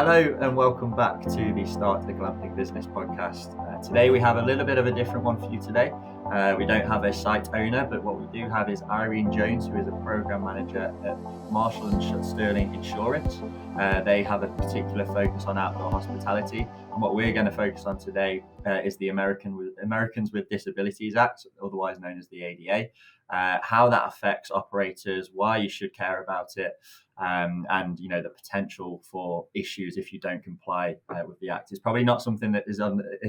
Hello and welcome back to the Start the Glamping Business podcast. Today we have a little bit of a different one for you today. We don't have a site owner, but what we do have is Irene Jones, who is a program manager at Marshall and Sterling Insurance. They have a particular focus on outdoor hospitality, and what we're going to focus on today is the Americans with Disabilities Act, otherwise known as the ADA, how that affects operators, why you should care about it, and the potential for issues if you don't comply with the act. Is probably not something that is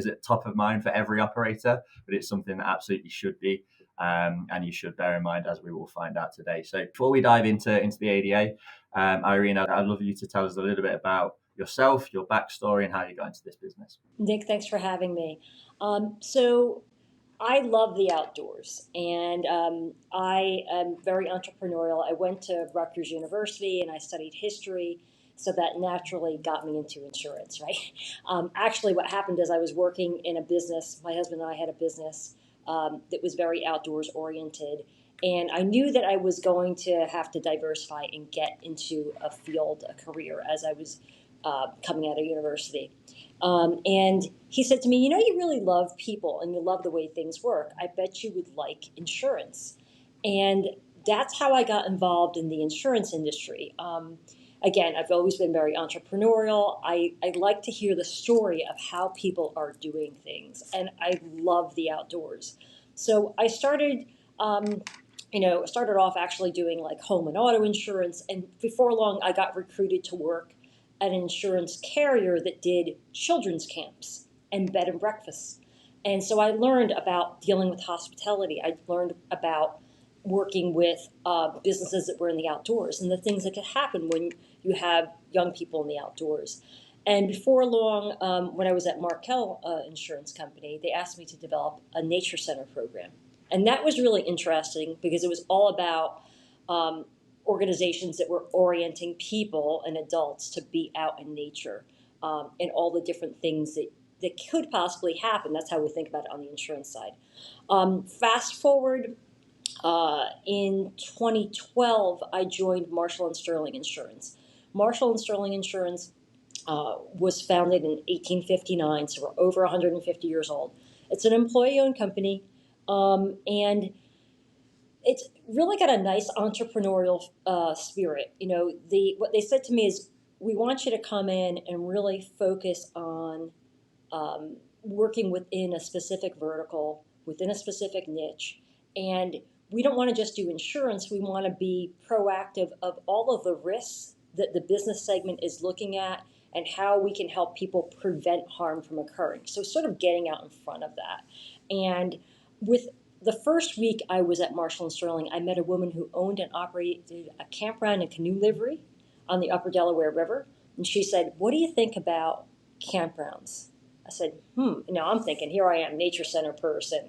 at top of mind for every operator, but it's something that absolutely should be, and you should bear in mind, as we will find out today. So before we dive into the ADA, Irene, I'd love you to tell us a little bit about yourself, your backstory, and how you got into this business. Nick, thanks for having me. So I love the outdoors, and I am very entrepreneurial. I went to Rutgers University and I studied history, so that naturally got me into insurance, right? Actually, what happened is I was working in a business. My husband and I had a business that was very outdoors oriented, and I knew that I was going to have to diversify and get into a field, a career, as I was coming out of university. And he said to me, you really love people and you love the way things work. I bet you would like insurance. And that's how I got involved in the insurance industry. Again, I've always been very entrepreneurial. I like to hear the story of how people are doing things. And I love the outdoors. So I started off actually doing like home and auto insurance. And before long, I got recruited to work at an insurance carrier that did children's camps and bed and breakfasts. And so I learned about dealing with hospitality. I learned about working with businesses that were in the outdoors and the things that could happen when you have young people in the outdoors. And before long, when I was at Markel Insurance Company, they asked me to develop a nature center program. And that was really interesting because it was all about organizations that were orienting people and adults to be out in nature, and all the different things that could possibly happen. That's how we think about it on the insurance side. Fast forward, in 2012, I joined Marshall and Sterling Insurance. Marshall and Sterling Insurance was founded in 1859, so we're over 150 years old. It's an employee-owned company, and it's really got a nice entrepreneurial spirit. What they said to me is, we want you to come in and really focus on working within a specific vertical, within a specific niche. And we don't want to just do insurance. We want to be proactive of all of the risks that the business segment is looking at and how we can help people prevent harm from occurring. So sort of getting out in front of that. And with the first week I was at Marshall and Sterling, I met a woman who owned and operated a campground and canoe livery on the Upper Delaware River. And she said, "What do you think about campgrounds?" I said, I'm thinking, here I am, nature center person,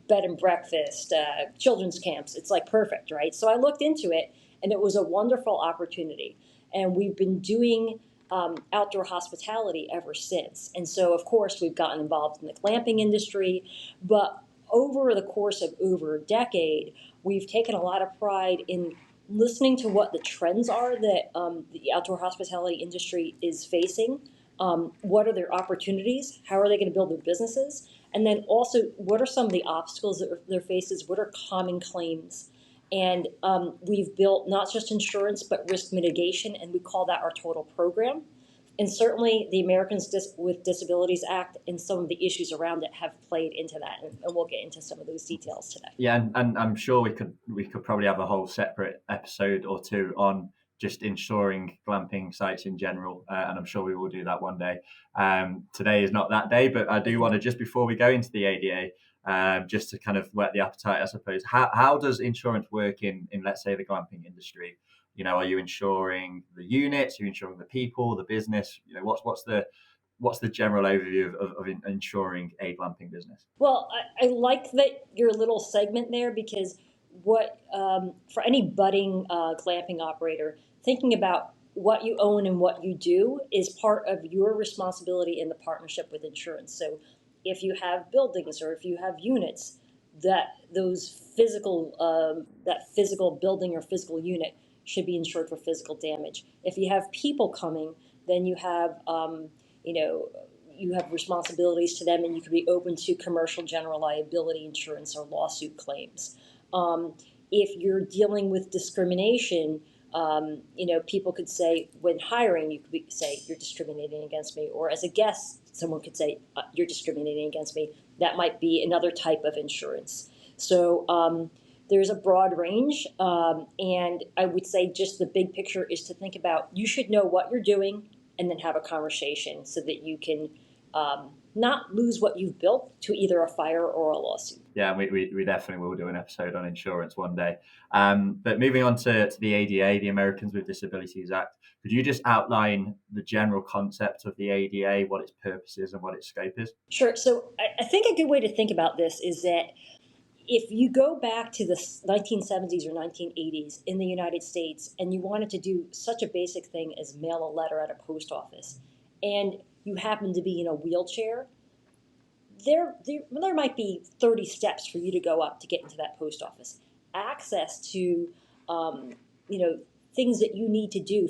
bed and breakfast, children's camps. It's like perfect, right? So I looked into it, and it was a wonderful opportunity. And we've been doing outdoor hospitality ever since. And so, of course, we've gotten involved in the glamping industry, but over the course of over a decade, we've taken a lot of pride in listening to what the trends are that the outdoor hospitality industry is facing. What are their opportunities? How are they going to build their businesses? And then also, what are some of the obstacles that they're faces? What are common claims? And we've built not just insurance, but risk mitigation, and we call that our total program. And certainly the Americans with Disabilities Act and some of the issues around it have played into that, and we'll get into some of those details today. Yeah, and I'm sure we could probably have a whole separate episode or two on just insuring glamping sites in general, and I'm sure we will do that one day. Today is not that day, but I do want to, just before we go into the ADA, just to kind of whet the appetite, I suppose. How does insurance work in let's say the glamping industry? Are you insuring the units? Are you insuring the people, the business? What's the general overview of insuring a glamping business? Well, I like that your little segment there, because what for any budding glamping operator, thinking about what you own and what you do is part of your responsibility in the partnership with insurance. So if you have buildings or if you have units, that physical building or physical unit should be insured for physical damage. If you have people coming, then you have, you have responsibilities to them, and you could be open to commercial general liability insurance or lawsuit claims. If you're dealing with discrimination, people could say when hiring, you could say you're discriminating against me, or as a guest, someone could say you're discriminating against me. That might be another type of insurance. So there's a broad range, and I would say just the big picture is to think about you should know what you're doing and then have a conversation so that you can not lose what you've built to either a fire or a lawsuit. Yeah, we definitely will do an episode on insurance one day. But moving on to the ADA, the Americans with Disabilities Act, could you just outline the general concept of the ADA, what its purpose is and what its scope is? Sure. So I think a good way to think about this is that if you go back to the 1970s or 1980s in the United States and you wanted to do such a basic thing as mail a letter at a post office, and you happen to be in a wheelchair, there might be 30 steps for you to go up to get into that post office. Access to, you know, things that you need to do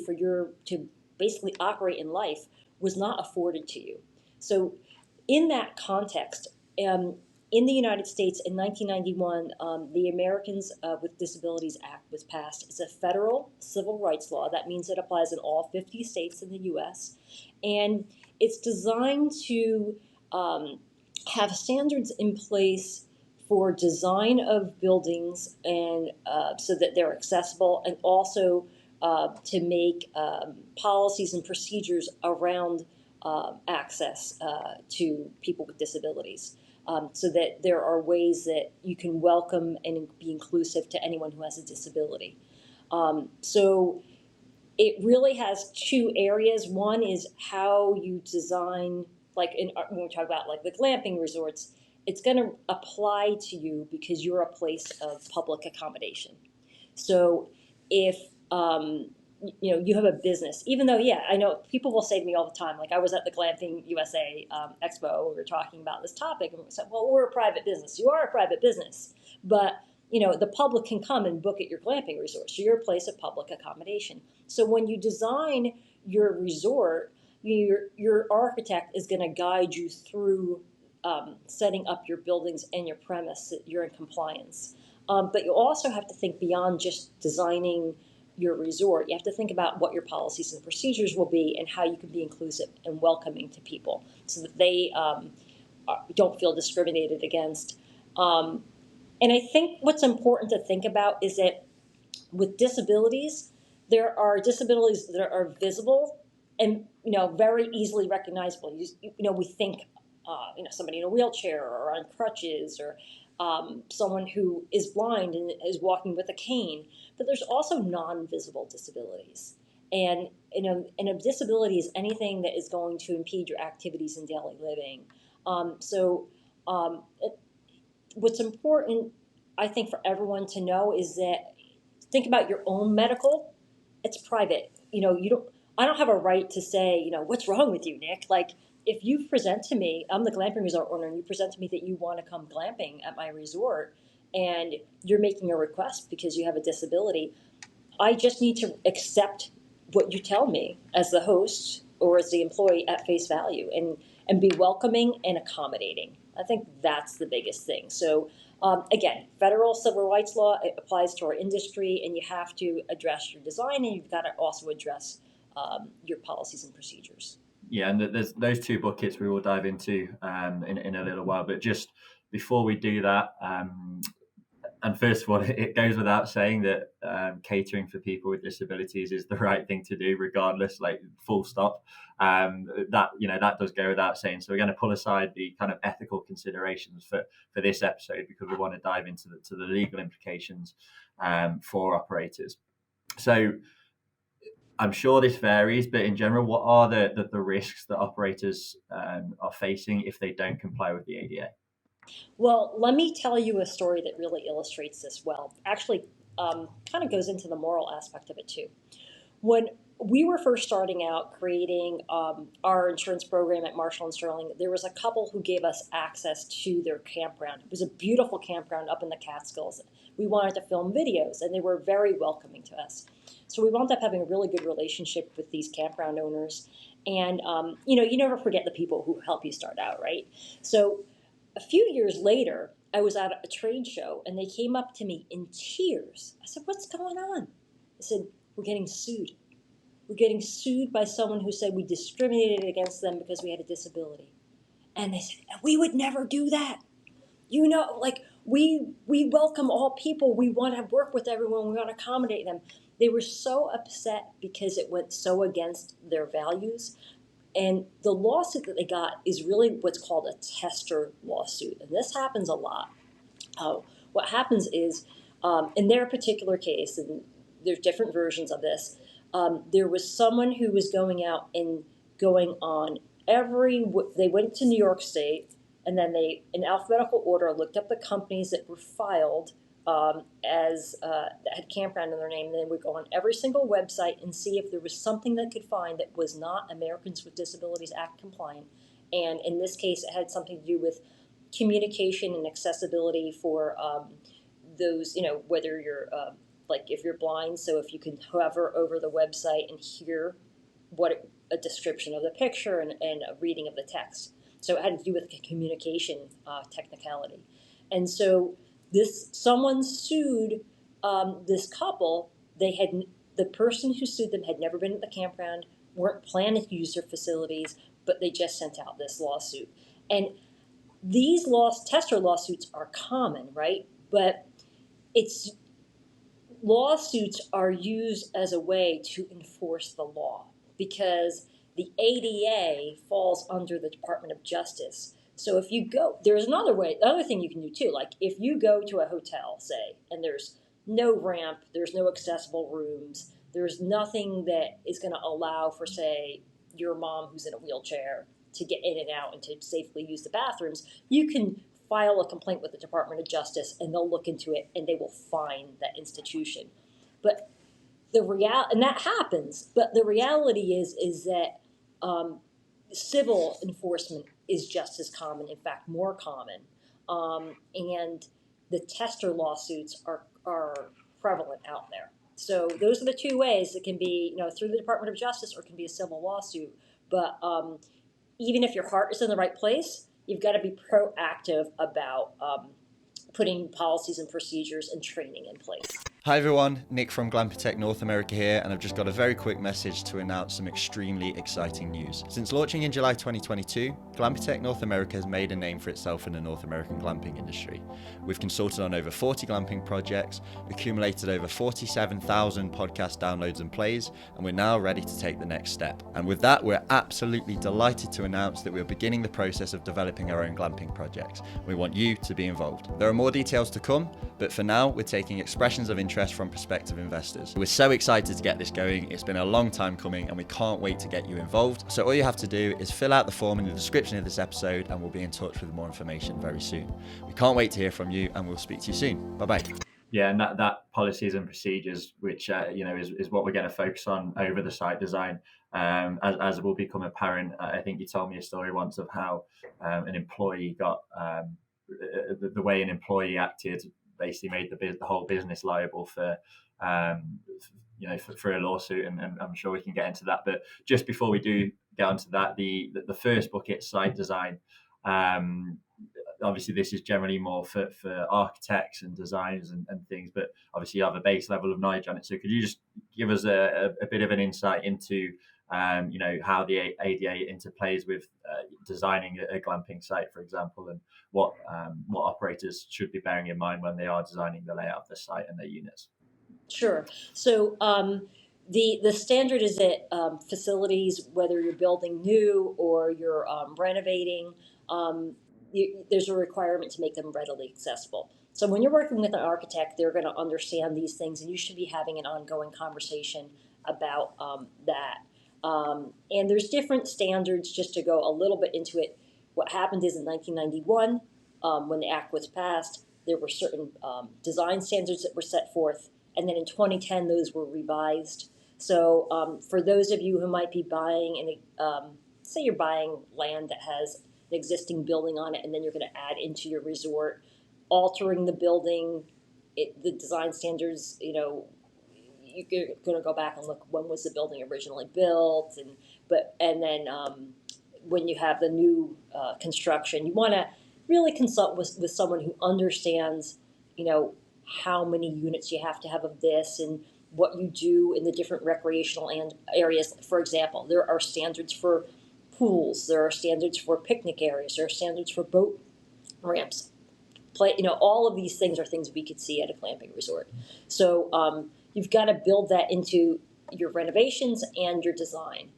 to basically operate in life was not afforded to you. So, in that context, in the United States in 1991, the Americans with Disabilities Act was passed. It's a federal civil rights law. That means it applies in all 50 states in the U.S. And it's designed to have standards in place for design of buildings and so that they're accessible, and also to make policies and procedures around access to people with disabilities. So that there are ways that you can welcome and be inclusive to anyone who has a disability. So it really has two areas. One is how you design, like when we talk about like the glamping resorts, it's going to apply to you because you're a place of public accommodation. So if you have a business, even though, yeah, I know people will say to me all the time, like I was at the Glamping USA Expo, we were talking about this topic, and we said, well, we're a private business. You are a private business, but the public can come and book at your glamping resort. So you're a place of public accommodation. So when you design your resort, your architect is going to guide you through setting up your buildings and your premise that you're in compliance. But you also have to think beyond just designing your resort. You have to think about what your policies and procedures will be and how you can be inclusive and welcoming to people so that they don't feel discriminated against. And I think what's important to think about is that with disabilities, there are disabilities that are visible and very easily recognizable. We think somebody in a wheelchair or on crutches, or someone who is blind and is walking with a cane. But there's also non-visible disabilities, and a disability is anything that is going to impede your activities in daily living. What's important, I think, for everyone to know is that think about your own medical. It's private. I don't have a right to say, what's wrong with you, Nick? Like, if you present to me, I'm the glamping resort owner, and you present to me that you want to come glamping at my resort, and you're making a request because you have a disability, I just need to accept what you tell me as the host or as the employee at face value, and be welcoming and accommodating. I think that's the biggest thing. So again, federal civil rights law, it applies to our industry, and you have to address your design, and you've got to also address your policies and procedures. Yeah, and there's those two buckets we will dive into in a little while. But just before we do that, and first of all, it goes without saying that catering for people with disabilities is the right thing to do, regardless, like full stop. That does go without saying. So we're going to pull aside the kind of ethical considerations for this episode, because we want to dive into the legal implications for operators. So I'm sure this varies, but in general, what are the risks that operators are facing if they don't comply with the ADA? Well, let me tell you a story that really illustrates this well. Actually, kind of goes into the moral aspect of it too. When we were first starting out creating our insurance program at Marshall and Sterling. There was a couple who gave us access to their campground. It was a beautiful campground up in the Catskills. We wanted to film videos, and they were very welcoming to us. So we wound up having a really good relationship with these campground owners. And, you never forget the people who help you start out, right? So a few years later, I was at a trade show, and they came up to me in tears. I said, "What's going on?" I said, "We're getting sued. We're getting sued by someone who said we discriminated against them because we had a disability." And they said, "We would never do that. We welcome all people. We want to work with everyone. We want to accommodate them." They were so upset because it went so against their values. And the lawsuit that they got is really what's called a tester lawsuit. And this happens a lot. What happens is, in their particular case, and there's different versions of this, there was someone who was going out and going on they went to New York State, and then they, in alphabetical order, looked up the companies that were filed that had campground in their name, and they would go on every single website and see if there was something they could find that was not Americans with Disabilities Act compliant. And in this case, it had something to do with communication and accessibility for those, whether you're if you're blind, so if you can hover over the website and hear a description of the picture and a reading of the text. So it had to do with communication technicality. And so someone sued this couple. The person who sued them had never been at the campground, weren't planning to use their facilities, but they just sent out this lawsuit. And these tester lawsuits are common, right? But lawsuits are used as a way to enforce the law, because the ADA falls under the Department of Justice. So if you there's another thing you can do too. Like if you go to a hotel, say, and there's no ramp, there's no accessible rooms, there's nothing that is going to allow for, say, your mom who's in a wheelchair to get in and out and to safely use the bathrooms, you can file a complaint with the Department of Justice, and they'll look into it, and they will fine that institution. But and that happens. But the reality is that civil enforcement is just as common, in fact, more common. And the tester lawsuits are prevalent out there. So those are the two ways. It can be, through the Department of Justice, or it can be a civil lawsuit. But even if your heart is in the right place, you've got to be proactive about putting policies and procedures and training in place. Hi everyone, Nick from Glamping North America here, and I've just got a very quick message to announce some extremely exciting news. Since launching in July 2022, Glamping North America has made a name for itself in the North American glamping industry. We've consulted on over 40 glamping projects, accumulated over 47,000 podcast downloads and plays, and we're now ready to take the next step. And with that, we're absolutely delighted to announce that we're beginning the process of developing our own glamping projects. We want you to be involved. There are more details to come, but for now, we're taking expressions of interest from prospective investors. We're so excited to get this going. It's been a long time coming, and we can't wait to get you involved. So all you have to do is fill out the form in the description of this episode, and we'll be in touch with more information very soon. We can't wait to hear from you, and we'll speak to you soon. Bye-bye. Yeah, and that policies and procedures, which is what we're going to focus on over the site design, as will become apparent. I think you told me a story once of how an employee got the way an employee acted basically made the whole business liable for a lawsuit, and I'm sure we can get into that. But just before we do get onto that, the first bucket, site design. Obviously, this is generally more for architects and designers and things, but obviously you have a base level of knowledge on it. So could you just give us a bit of an insight into how the ADA interplays with designing a glamping site, for example, and what operators should be bearing in mind when they are designing the layout of the site and their units? Sure. So the standard is that facilities, whether you're building new or you're renovating, there's a requirement to make them readily accessible. So when you're working with an architect, they're going to understand these things, and you should be having an ongoing conversation about that. And there's different standards. Just to go a little bit into it, what happened is in 1991, when the act was passed, there were certain design standards that were set forth, and then in 2010, those were revised. So for those of you who might be buying, say you're buying land that has an existing building on it, and then you're going to add into your resort, altering the building, the design standards, you're going to go back and look when was the building originally built, and then when you have the new construction, you want to really consult with someone who understands, how many units you have to have of this and what you do in the different recreational areas. For example, there are standards for pools, there are standards for picnic areas, there are standards for boat ramps. All of these things are things we could see at a glamping resort. So you've got to build that into your renovations and your design.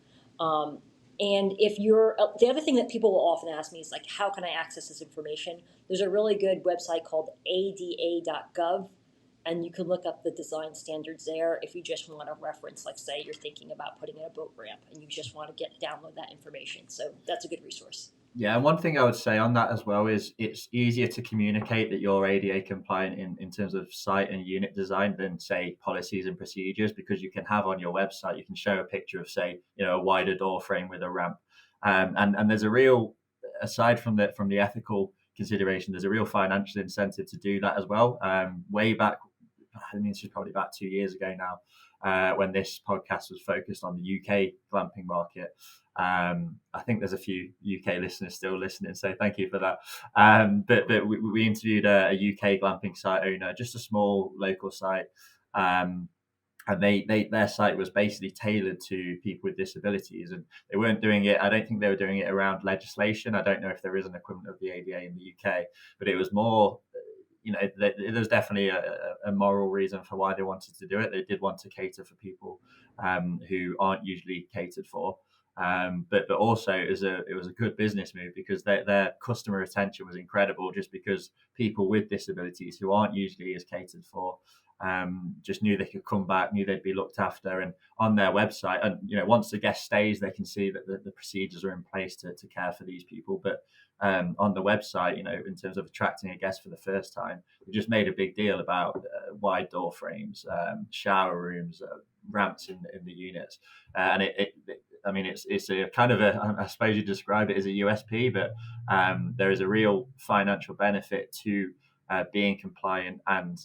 And if you're, the other thing that people will often ask me is like, how can I access this information? There's a really good website called ada.gov, and you can look up the design standards there if you just want to reference, like say you're thinking about putting in a boat ramp and you just want to download that information. So that's a good resource. Yeah, and one thing I would say on that as well is it's easier to communicate that you're ADA compliant in terms of site and unit design than say policies and procedures, because you can have on your website, you can show a picture of say, a wider door frame with a ramp. And there's a real, aside from the ethical consideration, there's a real financial incentive to do that as well. Way back, I mean, this is probably about 2 years ago now, when this podcast was focused on the UK glamping market. I think there's a few UK listeners still listening, so thank you for that. But we interviewed a UK glamping site owner, just a small local site, and their site was basically tailored to people with disabilities, and they weren't doing it. I don't think they were doing it around legislation. I don't know if there is an equivalent of the ADA in the UK, but it was more. There's definitely a moral reason for why they wanted to do it. They did want to cater for people who aren't usually catered for. But also it was a good business move because their customer retention was incredible, just because people with disabilities who aren't usually as catered for just knew they could come back, knew they'd be looked after. And on their website, and once the guest stays, they can see that the procedures are in place to care for these people. But on the website, in terms of attracting a guest for the first time, we just made a big deal about wide door frames, shower rooms, ramps in the units, and I mean, it's a kind of I suppose you describe it as a USP, but there is a real financial benefit to being compliant and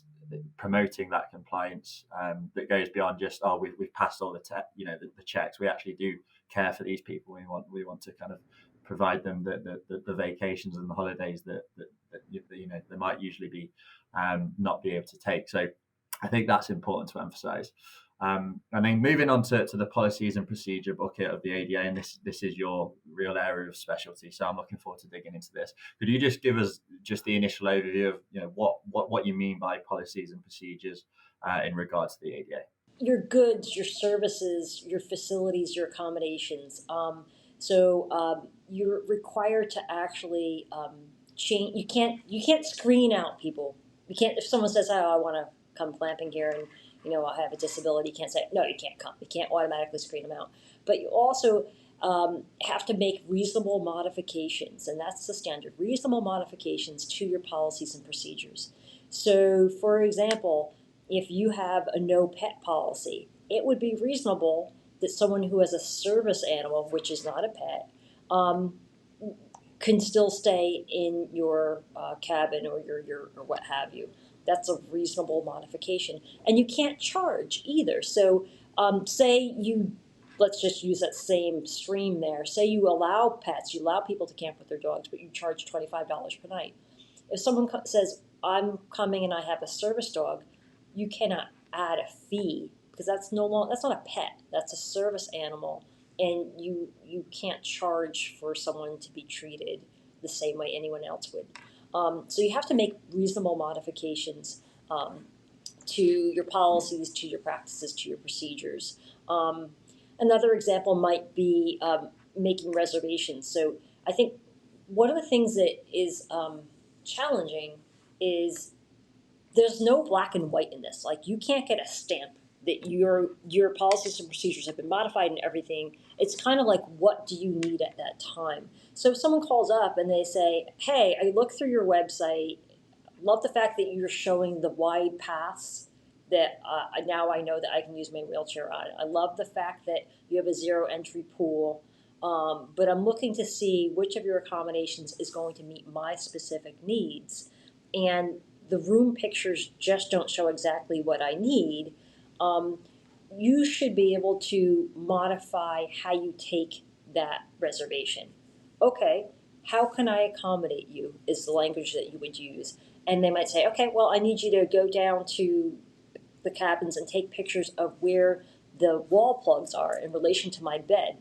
promoting that compliance that goes beyond just we've passed all the checks. We actually do care for these people. We want to kind of provide them the vacations and the holidays that they might usually be not be able to take. So I think that's important to emphasize. And then moving on to the policies and procedure bucket of the ADA, and this is your real area of specialty, so I'm looking forward to digging into this. Could you just give us just the initial overview of what you mean by policies and procedures in regards to the ADA? Your goods, your services, your facilities, your accommodations. So you're required to actually change. You can't screen out people. You can't, if someone says, "Oh, I want to come glamping here," and I have a disability. You can't say, "No, you can't come." You can't automatically screen them out. But you also have to make reasonable modifications, and that's the standard. Reasonable modifications to your policies and procedures. So, for example, if you have a no pet policy, it would be reasonable that someone who has a service animal, which is not a pet, can still stay in your cabin or your or what have you. That's a reasonable modification, and you can't charge either. So, let's just use that same stream there. Say you allow pets, you allow people to camp with their dogs, but you charge $25 per night. If someone says, "I'm coming and I have a service dog," you cannot add a fee because that's not a pet. That's a service animal, and you can't charge for someone to be treated the same way anyone else would. So you have to make reasonable modifications to your policies, to your practices, to your procedures. Another example might be making reservations. So I think one of the things that is challenging is there's no black and white in this. Like, you can't get a stamp that your policies and procedures have been modified and everything. It's kind of like, what do you need at that time? So if someone calls up and they say, "Hey, I looked through your website, love the fact that you're showing the wide paths that now I know that I can use my wheelchair on. I love the fact that you have a zero entry pool, but I'm looking to see which of your accommodations is going to meet my specific needs. And the room pictures just don't show exactly what I need. Um, you should be able to modify how you take that reservation. Okay, how can I accommodate you is the language that you would use. And they might say, okay, well, I need you to go down to the cabins and take pictures of where the wall plugs are in relation to my bed.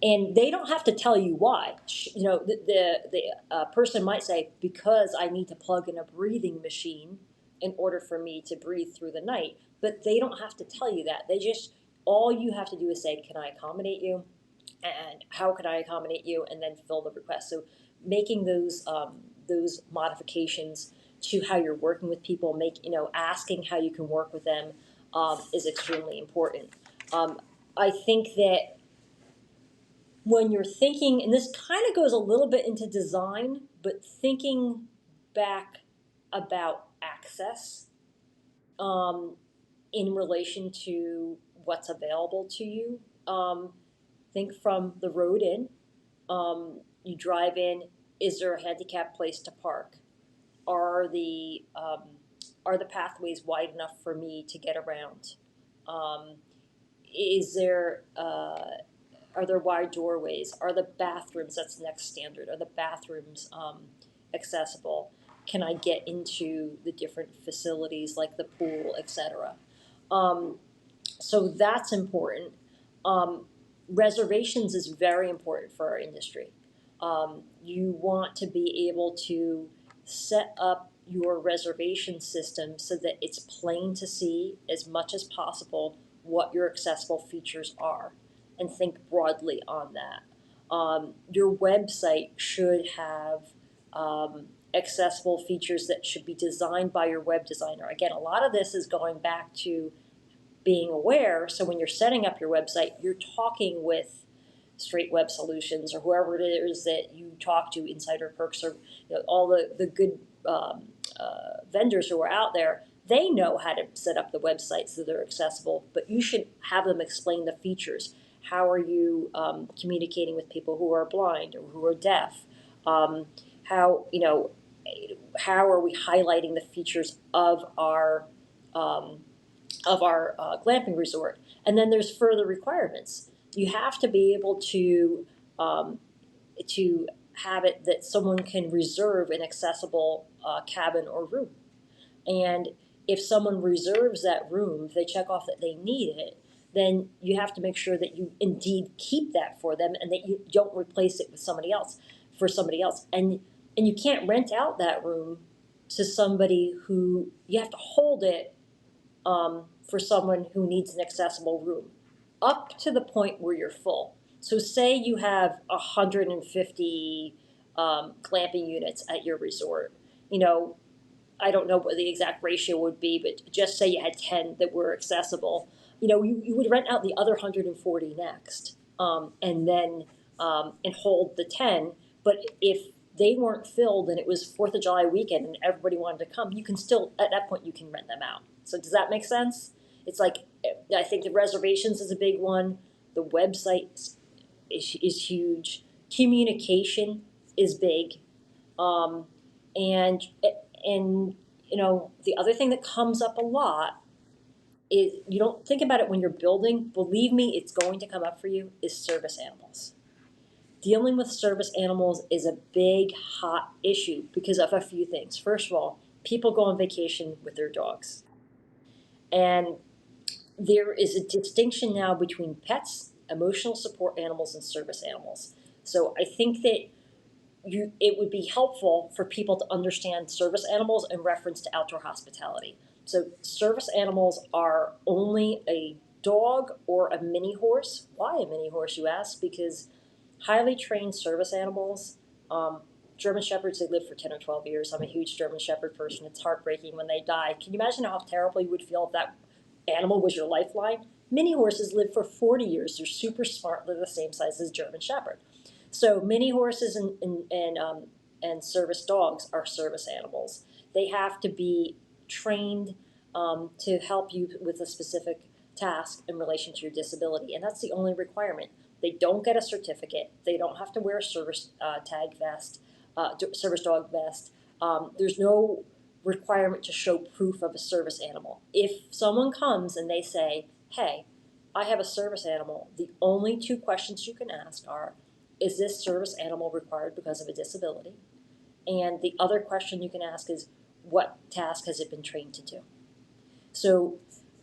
And they don't have to tell you why. The person might say, because I need to plug in a breathing machine in order for me to breathe through the night. But they don't have to tell you that. All you have to do is say, can I accommodate you? And how can I accommodate you? And then fill the request. So making those modifications to how you're working with people, asking how you can work with them, is extremely important. I think that when you're thinking, and this kind of goes a little bit into design, but thinking back about access, um, in relation to what's available to you. Think from the road in. You drive in. Is there a handicapped place to park? Are the um, are the pathways wide enough for me to get around? Um, is there Are there wide doorways? Are the bathrooms, that's the next standard, are the bathrooms accessible? Can I get into the different facilities like the pool, etc.? Um, so that's important. Um, Reservations is very important for our industry. You want to be able to set up your reservation system so that it's plain to see as much as possible what your accessible features are, and think broadly on that. Your website should have accessible features that should be designed by your web designer. Again, a lot of this is going back to being aware. So when you're setting up your website, you're talking with Straight Web Solutions or whoever it is that you talk to, Insider Perks, or all the good vendors who are out there. They know how to set up the websites so they're accessible, but you should have them explain the features. How are you communicating with people who are blind or who are deaf? Um, how you know how are we highlighting the features um, of our glamping resort? And then there's further requirements. You have to be able um, to have it that someone can reserve an accessible cabin or room. And if someone reserves that room, if they check off that they need it, then you have to make sure that you indeed keep that for them and that you don't replace it with somebody else for somebody else. And you can't rent out that room to somebody who you have to hold it for someone who needs an accessible room up to the point where you're full. So say you have 150 glamping units at your resort. I don't know what the exact ratio would be, but just say you had 10 that were accessible. You would rent out the other 140 next, and then and hold the 10. But if they weren't filled and it was 4th of July weekend and everybody wanted to come, you can still, at that point, you can rent them out. So does that make sense? It's like, I think the reservations is a big one. The website is huge. Communication is big. Um, and and the other thing that comes up a lot is, you don't think about it when you're building, believe me, it's going to come up for you, is service animals. Dealing with service animals is a big hot issue because of a few things. First of all, people go on vacation with their dogs, and there is a distinction now between pets, emotional support animals, and service animals. So I think that it would be helpful for people to understand service animals in reference to outdoor hospitality. So service animals are only a dog or a mini horse. Why a mini horse, you ask? Because highly trained service animals, German Shepherds, they live for 10 or 12 years. I'm a huge German Shepherd person. It's heartbreaking when they die. Can you imagine how terrible you would feel if that animal was your lifeline? Mini horses live for 40 years. They're super smart. They're the same size as German Shepherd. So mini horses and service dogs are service animals. They have to be trained to help you with a specific task in relation to your disability. And that's the only requirement. They don't get a certificate. They don't have to wear a service tag vest, service dog vest. There's no requirement to show proof of a service animal. If someone comes and they say, hey, I have a service animal, the only two questions you can ask are, is this service animal required because of a disability? And the other question you can ask is, what task has it been trained to do? So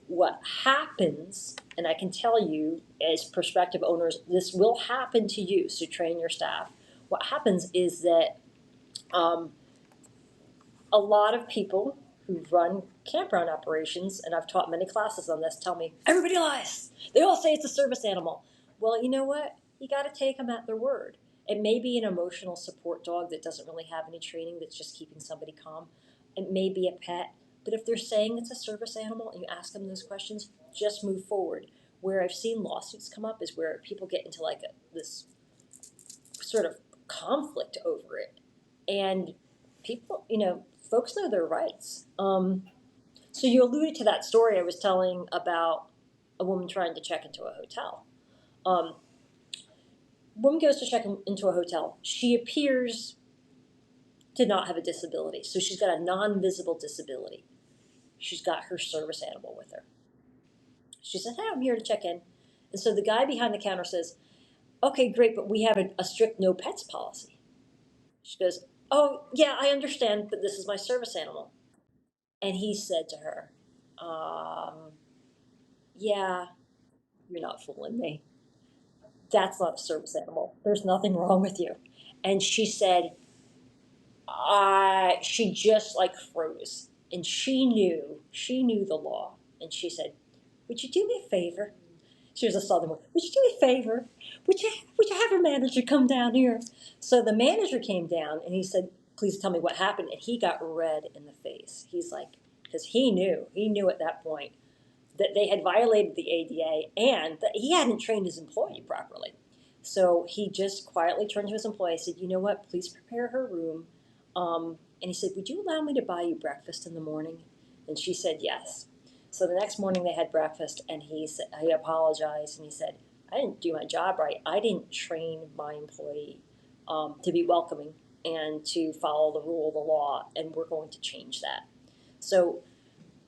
what happens, and I can tell you as prospective owners, this will happen to you, so train your staff. What happens is that a lot of people who run campground operations, and I've taught many classes on this, tell me, everybody lies. They all say it's a service animal. Well, you know what? You got to take them at their word. It may be an emotional support dog that doesn't really have any training, that's just keeping somebody calm. It may be a pet. But if they're saying it's a service animal and you ask them those questions, just move forward. Where I've seen lawsuits come up is where people get into like this sort of conflict over it. And people, folks know their rights. So you alluded to that story I was telling about a woman trying to check into a hotel. Woman goes to check into a hotel. She appears to not have a disability. So she's got a non-visible disability. She's got her service animal with her. She said, hey, I'm here to check in. And so the guy behind the counter says, okay, great, but we have a strict no pets policy. She goes, oh, yeah, I understand, but this is my service animal. And he said to her, yeah, you're not fooling me. That's not a service animal. There's nothing wrong with you. And she said, she just like froze. And she knew the law. And she said, would you do me a favor? She was a Southern woman. Would you do me a favor? Would you have a manager come down here? So the manager came down and he said, please tell me what happened. And he got red in the face. He's like, because he knew at that point that they had violated the ADA and that he hadn't trained his employee properly. So he just quietly turned to his employee and said, you know what, please prepare her room. And he said, would you allow me to buy you breakfast in the morning? And she said, yes. So the next morning they had breakfast and he apologized and he said, I didn't do my job right. I didn't train my employee to be welcoming and to follow the rule of the law, and we're going to change that. So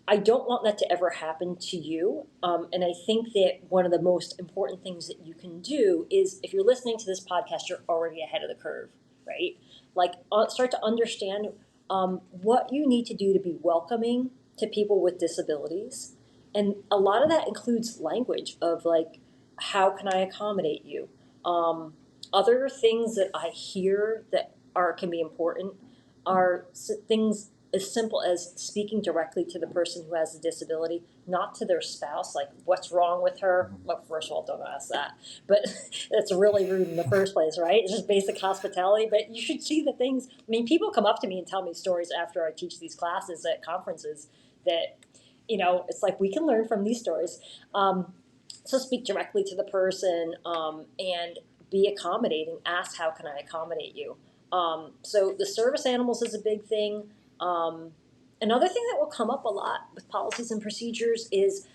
I don't want that to ever happen to you. And I think that one of the most important things that you can do is, if you're listening to this podcast, you're already ahead of the curve, right? Like start to understand what you need to do to be welcoming to people with disabilities. And a lot of that includes language of like, how can I accommodate you? Other things that I hear that can be important are things as simple as speaking directly to the person who has a disability, not to their spouse, like, what's wrong with her? Well, first of all, don't ask that. But that's really rude in the first place, right? It's just basic hospitality. But you should see the things. I mean, people come up to me and tell me stories after I teach these classes at conferences that, it's like we can learn from these stories. So speak directly to the person and be accommodating. Ask, how can I accommodate you? So the service animals is a big thing. Another thing that will come up a lot with policies and procedures is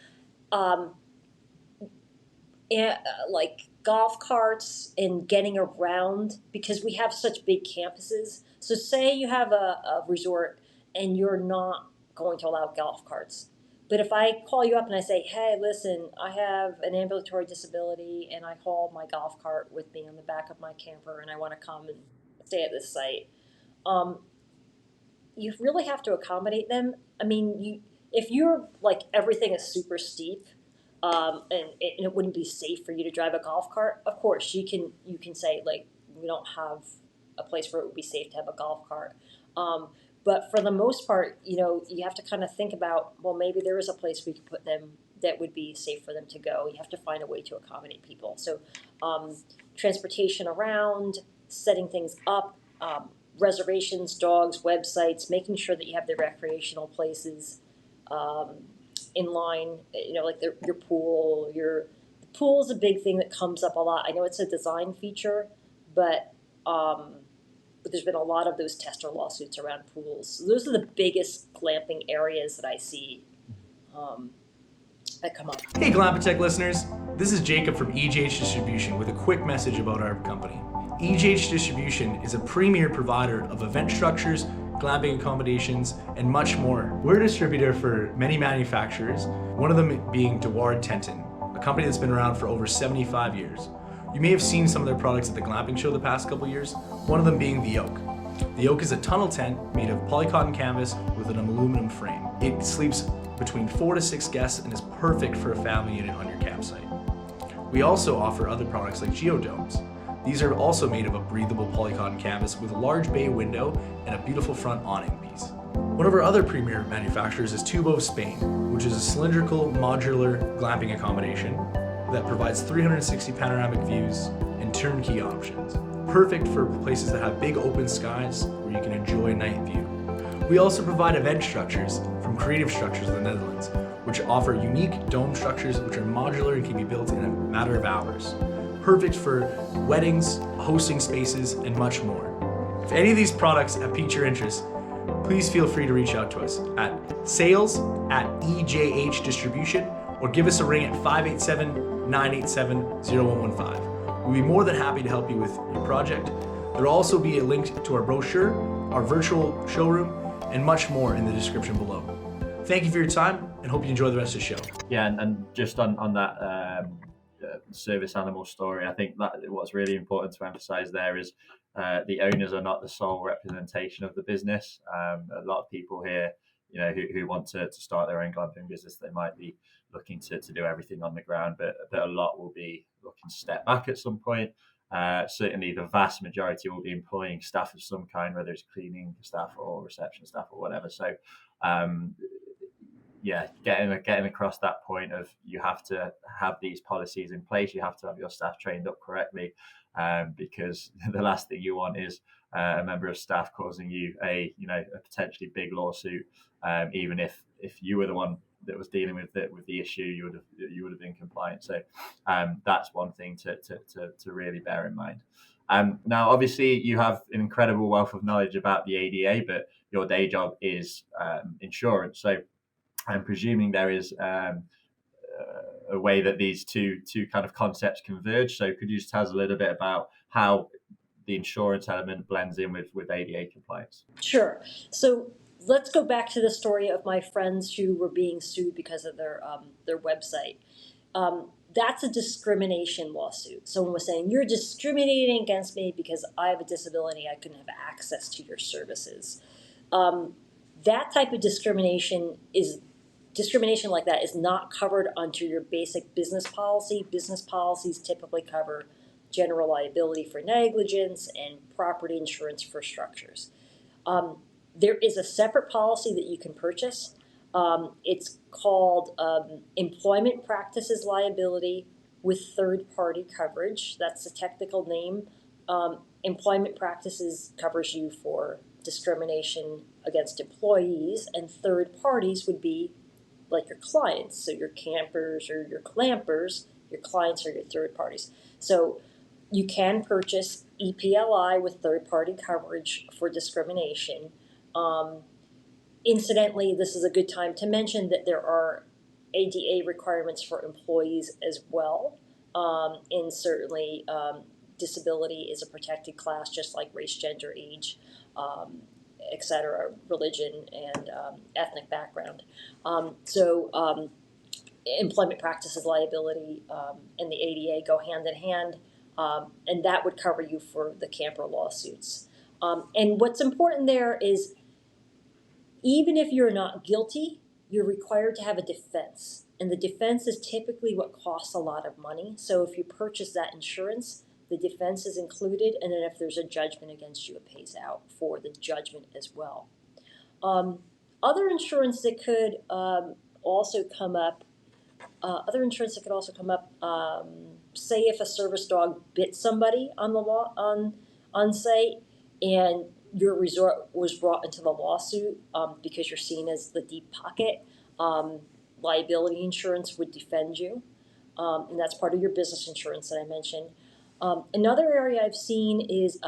like golf carts and getting around, because we have such big campuses. So say you have a resort and you're not going to allow golf carts. But if I call you up and I say, hey, listen, I have an ambulatory disability and I haul my golf cart with me on the back of my camper and I want to come and stay at this site, you really have to accommodate them. I mean, if you're like, everything is super steep, and it wouldn't be safe for you to drive a golf cart, of course you can say, like, we don't have a place where it would be safe to have a golf cart. But for the most part, you have to kind of think about, well, maybe there is a place we could put them that would be safe for them to go. You have to find a way to accommodate people. So transportation around, setting things up, reservations, dogs, websites, making sure that you have the recreational places in line, like your pool. The pool is a big thing that comes up a lot. I know it's a design feature, but there's been a lot of those tester lawsuits around pools. So those are the biggest glamping areas that I see that come up. Hey Glamptech listeners, this is Jacob from EJH Distribution with a quick message about our company. EJH Distribution is a premier provider of event structures, glamping accommodations, and much more. We're a distributor for many manufacturers, one of them being Dewar Tenton, a company that's been around for over 75 years. You may have seen some of their products at the glamping show the past couple years, one of them being the Oak. The Oak is a tunnel tent made of polycotton canvas with an aluminum frame. It sleeps between 4 to 6 guests and is perfect for a family unit on your campsite. We also offer other products like geodomes. These are also made of a breathable polycotton canvas with a large bay window and a beautiful front awning piece. One of our other premier manufacturers is Tubo of Spain, which is a cylindrical modular glamping accommodation that provides 360 panoramic views and turnkey options. Perfect for places that have big open skies where you can enjoy night view. We also provide event structures from Creative Structures in the Netherlands, which offer unique dome structures which are modular and can be built in a matter of hours. Perfect for weddings, hosting spaces, and much more. If any of these products have piqued your interest, please feel free to reach out to us at sales@EJH Distribution or give us a ring at 587-987-0115. We'll be more than happy to help you with your project. There will also be a link to our brochure, our virtual showroom, and much more in the description below. Thank you for your time and hope you enjoy the rest of the show. Yeah, and just on that service animal story, I think that what's really important to emphasize there is the owners are not the sole representation of the business. A lot of people here, who want to start their own glamping business, they might be looking to do everything on the ground, but a lot will be looking to step back at some point. Certainly the vast majority will be employing staff of some kind, whether it's cleaning staff or reception staff or whatever. So getting across that point of you have to have these policies in place, you have to have your staff trained up correctly, because the last thing you want is a member of staff causing you a potentially big lawsuit, even if you were the one that was dealing with the issue, you would have been compliant. So that's one thing to really bear in mind. Now, obviously, you have an incredible wealth of knowledge about the ADA, but your day job is insurance. So I'm presuming there is a way that these two kind of concepts converge. So could you just tell us a little bit about how the insurance element blends in with ADA compliance? Sure. So let's go back to the story of my friends who were being sued because of their website. That's a discrimination lawsuit. Someone was saying, you're discriminating against me because I have a disability, I couldn't have access to your services. That type of discrimination like that is not covered under your basic business policy. Business policies typically cover general liability for negligence and property insurance for structures. There is a separate policy that you can purchase. It's called employment practices liability with third-party coverage. That's the technical name. Employment practices covers you for discrimination against employees, and third parties would be like your clients. So your campers or your glampers, your clients are your third parties. So you can purchase EPLI with third-party coverage for discrimination. Incidentally, this is a good time to mention that there are ADA requirements for employees as well. And certainly disability is a protected class, just like race, gender, age, et cetera, religion, and ethnic background. Employment practices liability and the ADA go hand in hand, and that would cover you for the camper lawsuits. And what's important there is, even if you're not guilty, you're required to have a defense. And the defense is typically what costs a lot of money. So if you purchase that insurance, the defense is included, and then if there's a judgment against you, it pays out for the judgment as well. Other insurance that could also come up, say if a service dog bit somebody on site, and your resort was brought into the lawsuit because you're seen as the deep pocket, liability insurance would defend you, and that's part of your business insurance that I mentioned. Another area I've seen is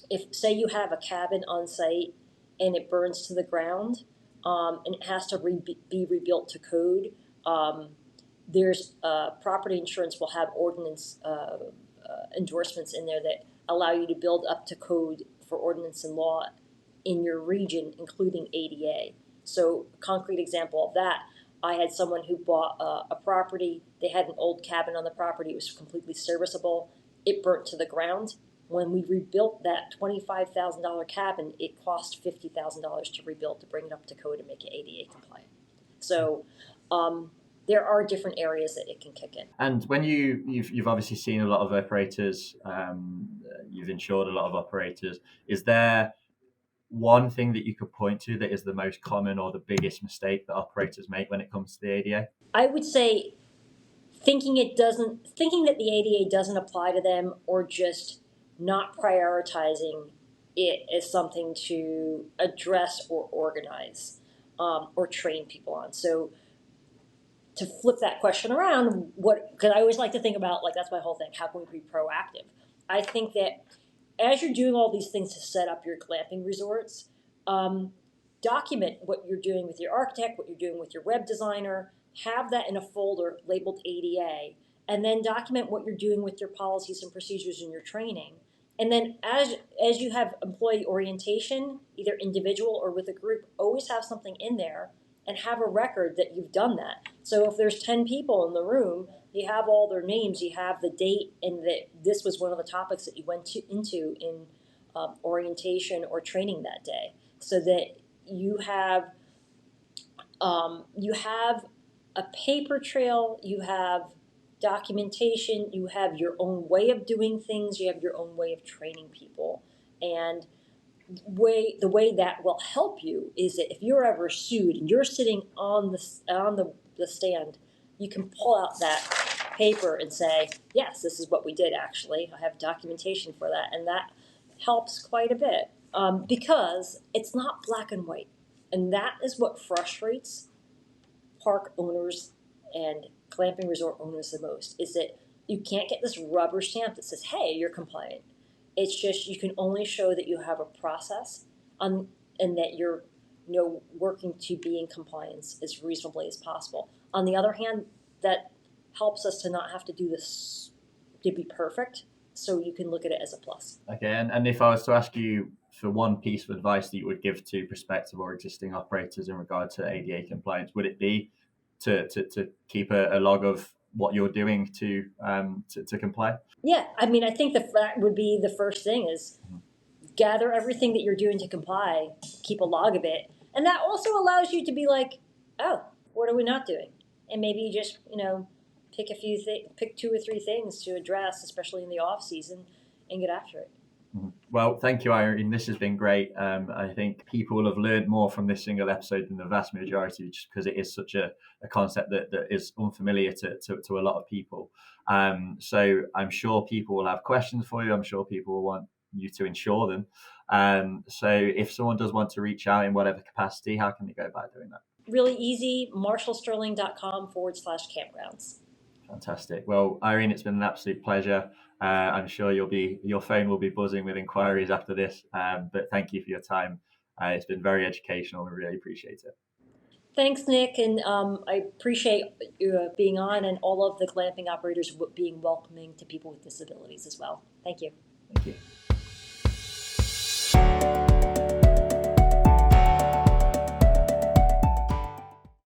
if, say, you have a cabin on site and it burns to the ground, and it has to be rebuilt to code. There's property insurance will have ordinance endorsements in there that allow you to build up to code for ordinance and law in your region, including ADA. So, a concrete example of that, I had someone who bought a property. They had an old cabin on the property. It was completely serviceable. It burnt to the ground. When we rebuilt that $25,000 cabin, it cost $50,000 to rebuild to bring it up to code and make it ADA compliant. So there are different areas that it can kick in. And when you've obviously seen a lot of operators, you've insured a lot of operators. Is there one thing that you could point to that is the most common or the biggest mistake that operators make when it comes to the ADA? I would say thinking that the ADA doesn't apply to them, or just not prioritizing it as something to address or organize or train people on. So to flip that question around, because I always like to think about, like, that's my whole thing, how can we be proactive? I think that as you're doing all these things to set up your glamping resorts, document what you're doing with your architect, what you're doing with your web designer, have that in a folder labeled ADA, and then document what you're doing with your policies and procedures and your training. And then as you have employee orientation, either individual or with a group, always have something in there and have a record that you've done that. So if there's 10 people in the room, you have all their names, you have the date, and that this was one of the topics that you went into in orientation or training that day, so that you have a paper trail, you have documentation, you have your own way of doing things, you have your own way of training people. And the way that will help you is that if you're ever sued and you're sitting on the stand, you can pull out that paper and say, yes, this is what we did actually. I have documentation for that. And that helps quite a bit because it's not black and white. And that is what frustrates park owners and glamping resort owners the most, is that you can't get this rubber stamp that says, hey, you're compliant. It's just you can only show that you have a process and that you're working to be in compliance as reasonably as possible. On the other hand, that helps us to not have to do this to be perfect, so you can look at it as a plus. Okay, and if I was to ask you for one piece of advice that you would give to prospective or existing operators in regard to ADA compliance, would it be to keep a log of what you're doing to comply? Yeah, I mean, I think that would be the first thing, is gather everything that you're doing to comply, keep a log of it, and that also allows you to be like, oh, what are we not doing? And maybe you just pick 2 or 3 things to address, especially in the off season, and get after it. Well, thank you, Irene. This has been great. I think people will have learned more from this single episode than the vast majority, just because it is such a concept that is unfamiliar to a lot of people. So I'm sure people will have questions for you. I'm sure people will want you to insure them. So if someone does want to reach out in whatever capacity, how can they go about doing that? Really easy, marshallsterling.com/campgrounds. Fantastic. Well, Irene, it's been an absolute pleasure. I'm sure your phone will be buzzing with inquiries after this. But thank you for your time. It's been very educational and we really appreciate it. Thanks, Nick, and I appreciate you being on, and all of the glamping operators being welcoming to people with disabilities as well. Thank you. Thank you.